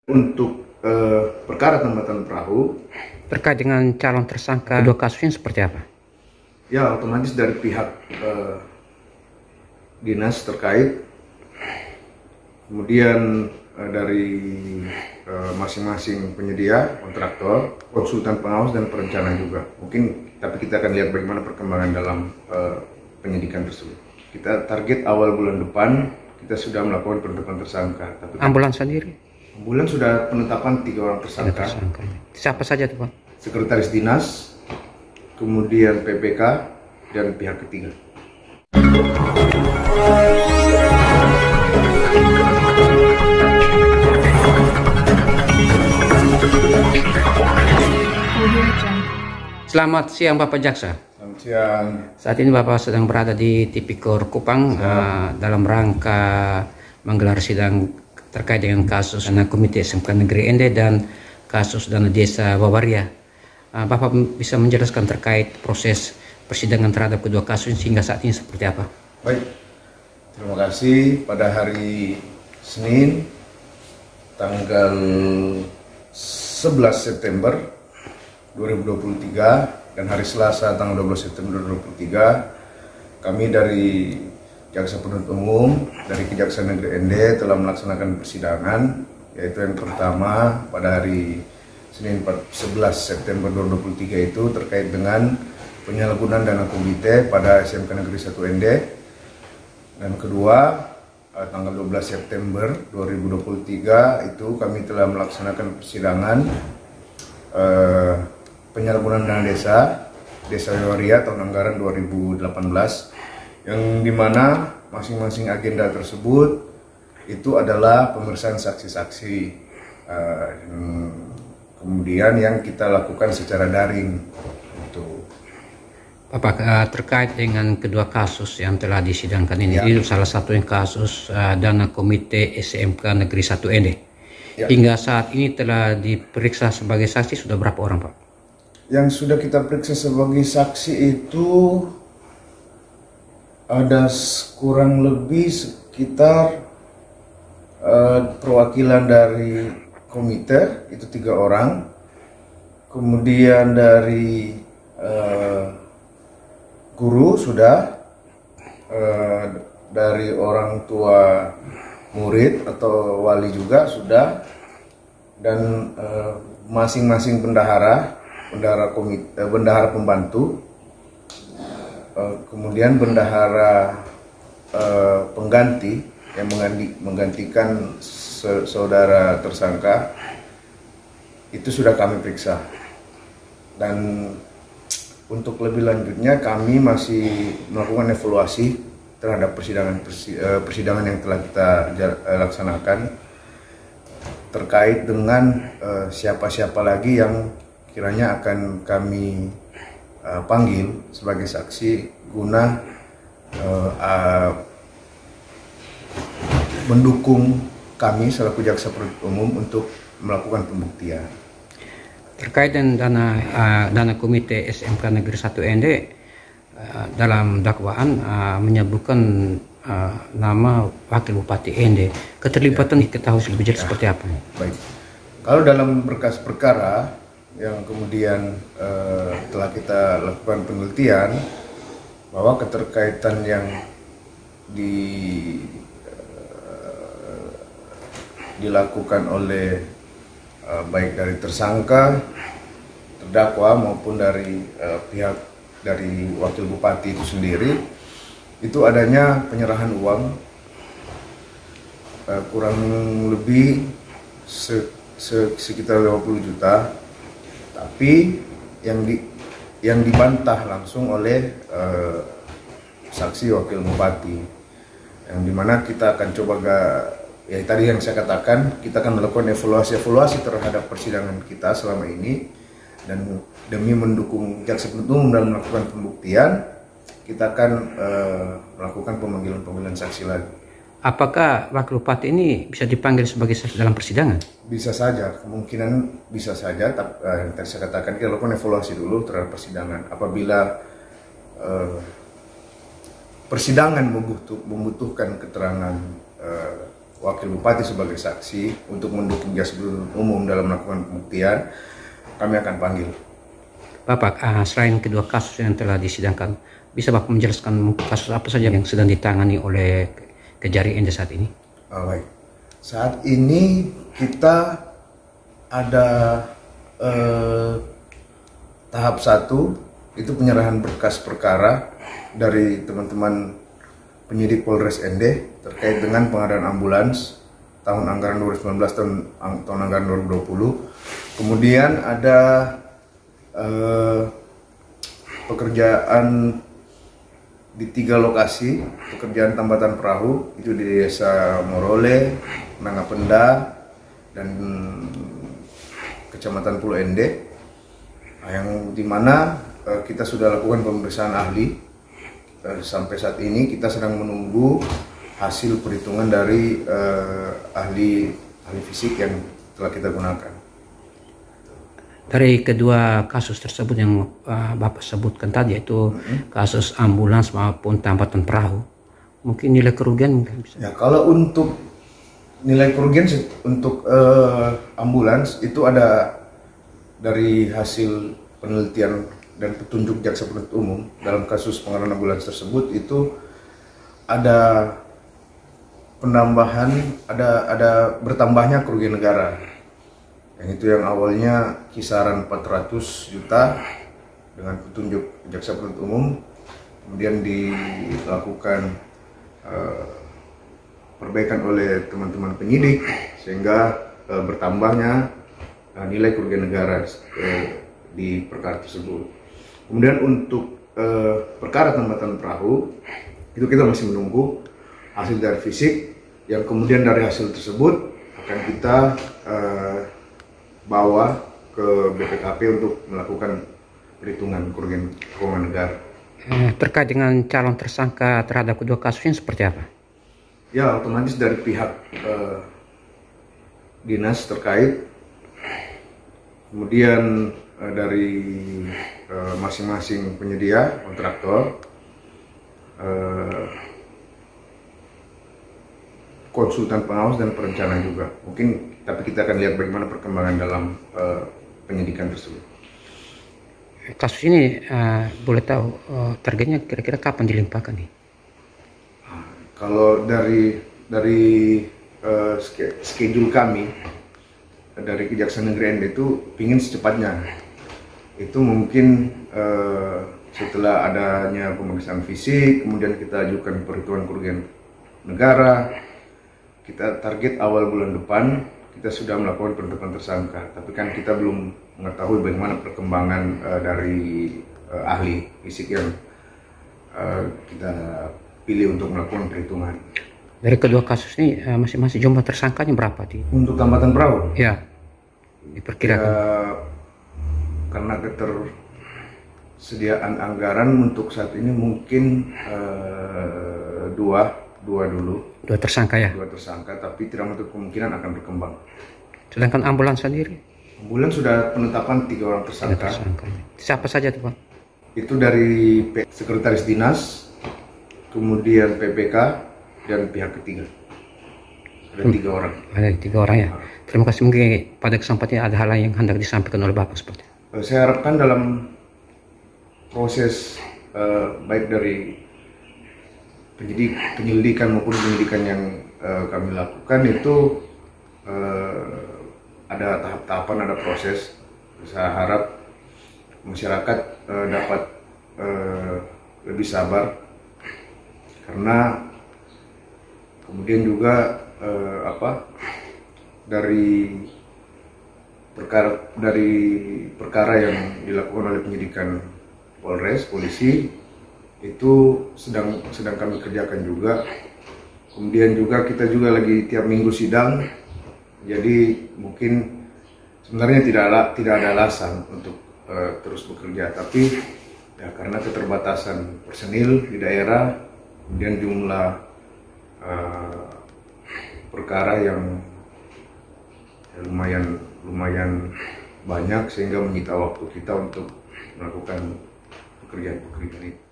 Untuk perkara tambatan perahu terkait dengan calon tersangka dua kasusnya seperti apa? ya otomatis dari pihak dinas terkait, kemudian dari masing-masing penyedia, kontraktor, konsultan pengawas dan perencana juga. Mungkin tapi kita akan lihat bagaimana perkembangan dalam penyidikan tersebut. Kita target awal bulan depan kita sudah melakukan penetapan tersangka. Tapi Ambulans sendiri? Ambulans sudah penetapan 3 orang tersangka. Siapa saja tuh Pak? Sekretaris dinas, kemudian PPK, dan pihak ketiga. Selamat siang Bapak Jaksa. Selamat siang. Saat ini Bapak sedang berada di Tipikor Kupang dalam rangka menggelar sidang terkait dengan kasus dana Komite SMK Negeri Ende dan kasus dana desa Wawaria. Bapak bisa menjelaskan terkait proses persidangan terhadap kedua kasus sehingga saat ini seperti apa? Baik, terima kasih. Pada hari Senin tanggal 11 September 2023 dan hari Selasa tanggal 12 September 2023 kami dari Jaksa Penuntut Umum dari Kejaksaan Negeri Ende telah melaksanakan persidangan, yaitu yang pertama pada hari Senin 11 September 2023 itu terkait dengan penyalahgunaan dana komite pada SMK Negeri 1 Ende, dan kedua tanggal 12 September 2023 itu kami telah melaksanakan persidangan penyalahgunaan dana Desa Wawaria tahun anggaran 2018, yang dimana masing-masing agenda tersebut itu adalah pemeriksaan saksi-saksi, kemudian yang kita lakukan secara daring. Apakah terkait dengan kedua kasus yang telah disidangkan ini, itu salah satu yang kasus dana Komite SMK Negeri 1 Ende. Hingga saat ini telah diperiksa sebagai saksi sudah berapa orang Pak? Yang sudah kita periksa sebagai saksi itu ada kurang lebih sekitar perwakilan dari komite itu 3 orang, kemudian dari guru sudah, dari orang tua murid atau wali juga sudah, dan masing-masing bendahara pembantu, kemudian bendahara pengganti yang menggantikan saudara tersangka itu sudah kami periksa. Dan untuk lebih lanjutnya kami masih melakukan evaluasi terhadap persidangan yang telah kita laksanakan terkait dengan siapa-siapa lagi yang kiranya akan kami panggil sebagai saksi guna mendukung kami selaku Jaksa Penuntut Umum untuk melakukan pembuktian. Terkait dengan dana Komite SMK Negeri 1 Ende, dalam dakwaan menyebutkan nama Wakil Bupati Ende. Keterlibatan diketahui lebih jelas seperti apa? Baik, kalau dalam berkas perkara yang kemudian telah kita lakukan penelitian bahwa keterkaitan yang dilakukan oleh baik dari tersangka, terdakwa maupun dari pihak dari wakil bupati itu sendiri, itu adanya penyerahan uang kurang lebih sekitar 50 juta, tapi yang dibantah langsung oleh saksi wakil bupati, yang dimana kita akan coba ya tadi yang saya katakan, kita akan melakukan evaluasi terhadap persidangan kita selama ini, dan demi mendukung Jaksa Penuntut Umum dalam melakukan pembuktian, kita akan melakukan pemanggilan saksi lagi. Apakah Wakil Bupati ini bisa dipanggil sebagai saksi dalam persidangan? Bisa saja, kemungkinan bisa saja. Yang tadi saya katakan, kita lakukan evaluasi dulu terhadap persidangan. Apabila persidangan membutuhkan keterangan wakil bupati sebagai saksi untuk mendukung jaksa penuntut umum dalam melakukan pembuktian, kami akan panggil. Bapak, selain kedua kasus yang telah disidangkan, bisa Bapak menjelaskan kasus apa saja yang sedang ditangani oleh Kejari Ende saat ini? Baik. Saat ini kita ada tahap 1, itu penyerahan berkas perkara dari teman-teman penyidik Polres Ende terkait dengan pengadaan ambulans tahun anggaran 2019 tahun anggaran 2020. Kemudian ada pekerjaan di 3 lokasi, pekerjaan tambatan perahu itu di Desa Morole, Nangapenda, dan Kecamatan Pulau Ende, yang dimana kita sudah lakukan pemeriksaan ahli. Sampai saat ini kita sedang menunggu hasil perhitungan dari ahli fisik yang telah kita gunakan. Dari kedua kasus tersebut yang Bapak sebutkan tadi, yaitu kasus ambulans maupun tambatan perahu, mungkin nilai kerugian mungkin bisa? Ya, kalau untuk nilai kerugian untuk ambulans itu ada dari hasil penelitian dan petunjuk jaksa penuntut umum dalam kasus pengadaan ambulans tersebut, itu ada penambahan, ada bertambahnya kerugian negara. Yang itu yang awalnya kisaran 400 juta dengan petunjuk jaksa penuntut umum, kemudian dilakukan perbaikan oleh teman-teman penyidik sehingga bertambahnya nilai kerugian negara di perkara tersebut. Kemudian untuk perkara tambatan perahu itu kita masih menunggu hasil dari fisik, yang kemudian dari hasil tersebut akan kita bawa ke BPKP untuk melakukan perhitungan kerugian keuangan negara. Terkait dengan calon tersangka terhadap kedua kasusnya seperti apa? Ya, otomatis dari pihak dinas terkait, kemudian dari masing-masing penyedia kontraktor, konsultan pengawas dan perencana juga. Mungkin, tapi kita akan lihat bagaimana perkembangan dalam penyidikan tersebut. Kasus ini boleh tahu targetnya kira-kira kapan dilimpahkan nih? Kalau dari schedule kami dari Kejaksaan Negeri Ende itu ingin secepatnya. Itu mungkin setelah adanya pemeriksaan fisik, kemudian kita ajukan perhitungan kerugian negara. Kita target awal bulan depan kita sudah melakukan penetapan tersangka, tapi kan kita belum mengetahui bagaimana perkembangan dari ahli fisik yang kita pilih untuk melakukan perhitungan. Dari kedua kasus ini masing-masing jumlah tersangkanya berapa di? Untuk tambatan perahu? Ya, diperkirakan. Ya, karena ketersediaan anggaran untuk saat ini mungkin dua dulu. Dua tersangka ya? Dua tersangka, tapi tidak menutup kemungkinan akan berkembang. Sedangkan ambulans sendiri? Ambulans sudah penetapan 3 orang tersangka. Siapa saja tuh Pak? Itu dari Sekretaris Dinas, kemudian PPK, dan pihak ketiga. Ada 3 orang. Ada 3 orang ya? Terima kasih. Mungkin pada kesempatan ada hal lain yang hendak disampaikan oleh Bapak seperti itu. Saya harapkan dalam proses baik dari penyelidikan maupun penyidikan yang kami lakukan itu ada tahap-tahapan, ada proses. Saya harap masyarakat dapat lebih sabar, karena kemudian juga dari perkara yang dilakukan oleh penyidikan Polres, polisi, itu sedang kami kerjakan juga. Kemudian juga kita juga lagi tiap minggu sidang, jadi mungkin sebenarnya tidak ada alasan untuk terus bekerja, tapi ya karena keterbatasan personil di daerah, kemudian jumlah perkara yang lumayan banyak sehingga menyita waktu kita untuk melakukan pekerjaan itu.